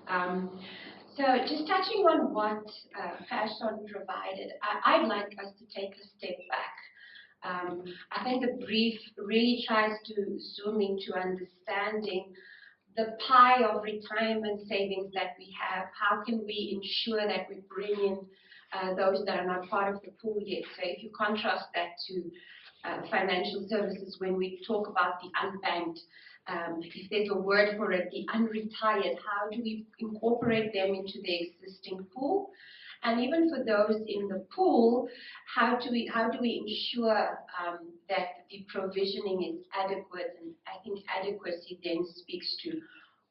Um, so just touching on what Fashion provided, I'd like us to take a step back. I think the brief really tries to zoom into understanding the pie of retirement savings that we have. How can we ensure that we bring in those that are not part of the pool yet? So if you contrast that to financial services, when we talk about the unbanked, if there's a word for it, the unretired, how do we incorporate them into the existing pool? And even for those in the pool, how do we ensure that the provisioning is adequate? And I think adequacy then speaks to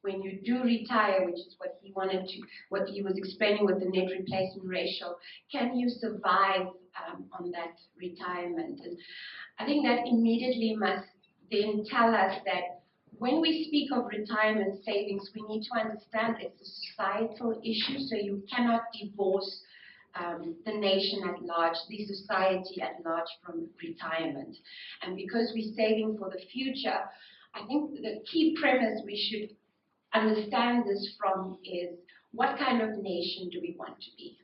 when you do retire, which is what he was explaining with the net replacement ratio. Can you survive on that retirement? And I think that immediately must then tell us that when we speak of retirement savings, we need to understand it's a societal issue, so you cannot divorce the nation at large, the society at large from retirement. And because we're saving for the future, I think the key premise we should understand this from is what kind of nation do we want to be?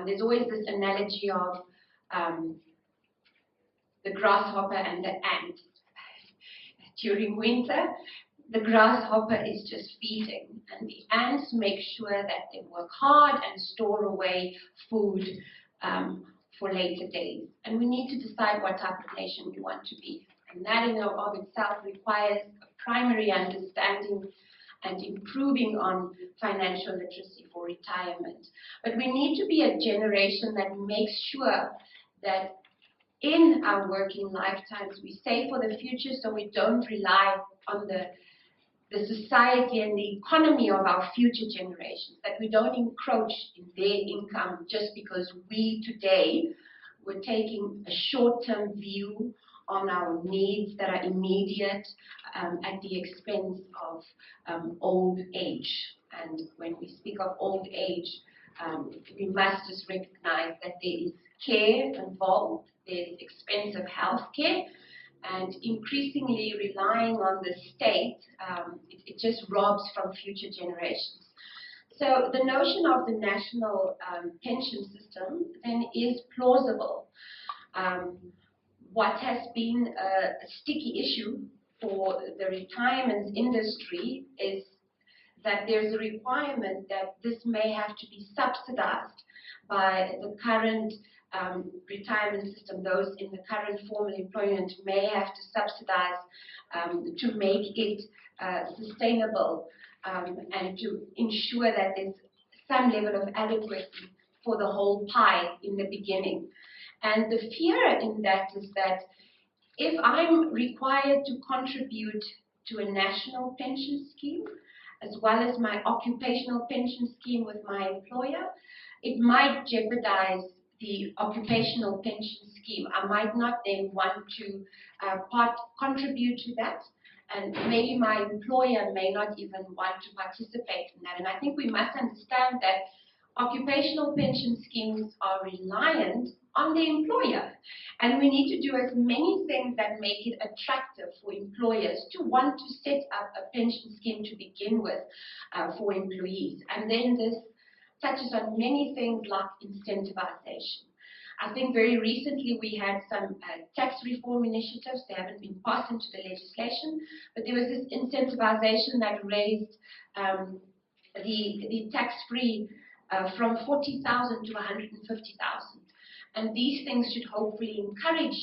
There's always this analogy of the grasshopper and the ant. During winter, the grasshopper is just feeding, and the ants make sure that they work hard and store away food for later days. And we need to decide what type of nation we want to be. And that in and of itself requires a primary understanding and improving on financial literacy for retirement. But we need to be a generation that makes sure that in our working lifetimes we save for the future, so we don't rely on the society and the economy of our future generations, that we don't encroach in their income just because we today we're taking a short-term view on our needs that are immediate at the expense of old age. And when we speak of old age, we must just recognize that there is care involved, there's expensive health care, and increasingly relying on the state, it just robs from future generations. So the notion of the national pension system then is plausible. What has been a sticky issue for the retirement industry is that there's a requirement that this may have to be subsidized by the current retirement system. Those in the current formal employment may have to subsidize to make it sustainable and to ensure that there's some level of adequacy for the whole pie in the beginning. And the fear in that is that if I'm required to contribute to a national pension scheme, as well as my occupational pension scheme with my employer, it might jeopardize the occupational pension scheme. I might not then want to contribute to that, and maybe my employer may not even want to participate in that. And I think we must understand that occupational pension schemes are reliant on the employer, and we need to do as many things that make it attractive for employers to want to set up a pension scheme to begin with for employees. And then this touches on many things like incentivization. I think very recently we had some tax reform initiatives. They haven't been passed into the legislation, but there was this incentivization that raised the tax-free from 40,000 to 150,000. And these things should hopefully encourage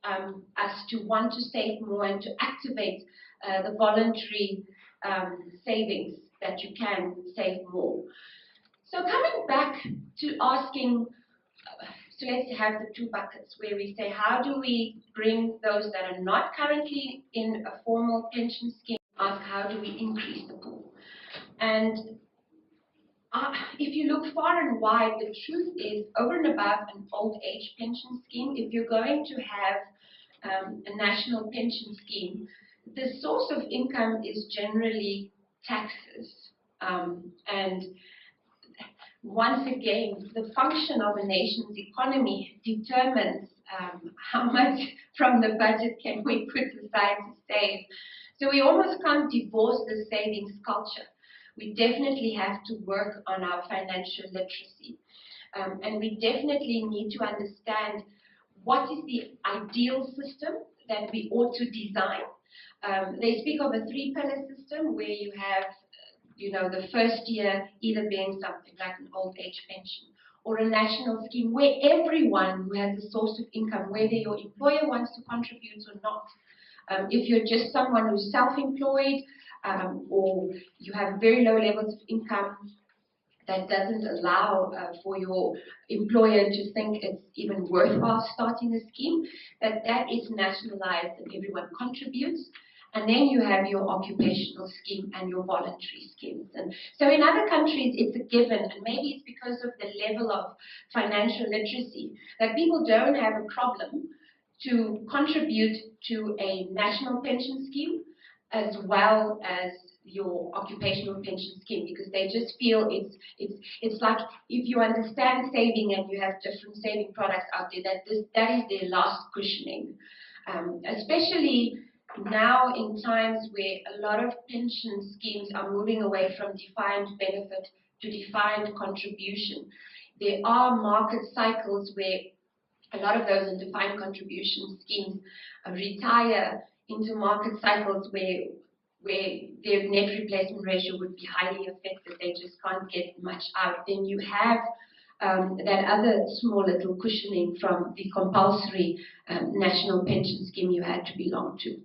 us to want to save more and to activate the voluntary savings that you can save more. So coming back to asking, so let's have the two buckets where we say, how do we bring those that are not currently in a formal pension scheme, ask how do we increase the pool? And if you look far and wide, the truth is, over and above an old age pension scheme, if you're going to have a national pension scheme, the source of income is generally taxes. And once again, the function of a nation's economy determines how much from the budget can we put aside to save. So we almost can't divorce the savings culture. we definitely have to work on our financial literacy. And we definitely need to understand what is the ideal system that we ought to design. They speak of a three-pillar system where you have, the first year either being something like an old age pension or a national scheme where everyone who has a source of income, whether your employer wants to contribute or not, if you're just someone who's self-employed or you have very low levels of income, that doesn't allow for your employer to think it's even worthwhile starting a scheme, that is nationalized and everyone contributes. And then you have your occupational scheme and your voluntary schemes. And so in other countries, it's a given, and maybe it's because of the level of financial literacy that people don't have a problem to contribute to a national pension scheme as well as your occupational pension scheme, because they just feel it's like if you understand saving and you have different saving products out there, that is their last cushioning. Especially now in times where a lot of pension schemes are moving away from defined benefit to defined contribution. There are market cycles where a lot of those defined contribution schemes retire into market cycles where their net replacement ratio would be highly affected. They just can't get much out. Then you have that other small little cushioning from the compulsory national pension scheme you had to belong to.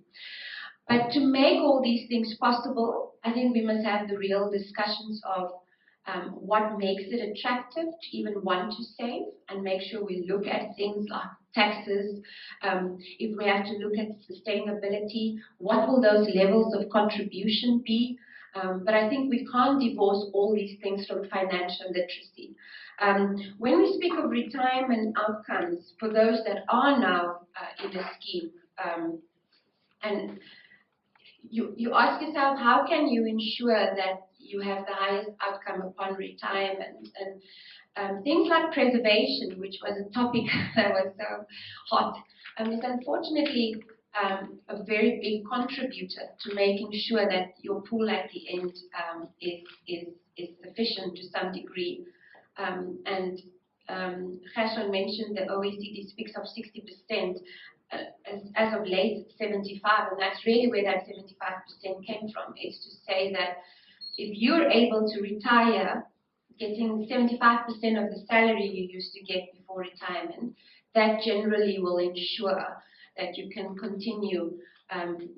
But to make all these things possible, I think we must have the real discussions of what makes it attractive to even want to save, and make sure we look at things like taxes. If we have to look at sustainability, what will those levels of contribution be? But I think we can't divorce all these things from financial literacy. When we speak of retirement outcomes, for those that are now in a scheme, and you ask yourself, how can you ensure that you have the highest outcome upon retirement? And things like preservation, which was a topic that was so hot, is unfortunately a very big contributor to making sure that your pool at the end is sufficient to some degree. Gershon mentioned the OECD speaks of 60%. As of late, 75, and that's really where that 75% came from. Is to say that if you're able to retire getting 75% of the salary you used to get before retirement, that generally will ensure that you can continue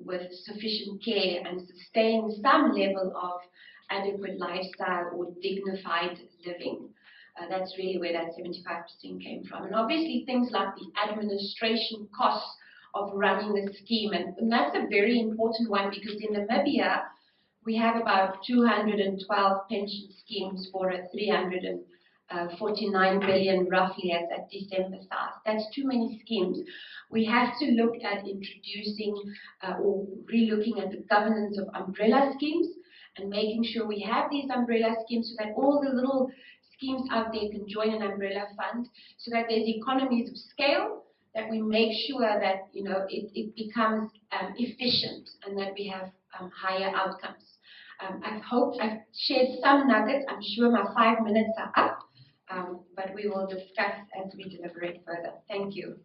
with sufficient care and sustain some level of adequate lifestyle or dignified living. That's really where that 75% came from. And obviously things like the administration costs of running the scheme, and that's a very important one, because in Namibia, we have about 212 pension schemes for a 349 billion roughly as at December size. That's too many schemes. We have to look at introducing or re-looking at the governance of umbrella schemes and making sure we have these umbrella schemes so that all the little schemes out there can join an umbrella fund, so that there's economies of scale, that we make sure that it becomes efficient and that we have higher outcomes. I hope I've shared some nuggets. I'm sure my 5 minutes are up, but we will discuss as we deliberate further. Thank you.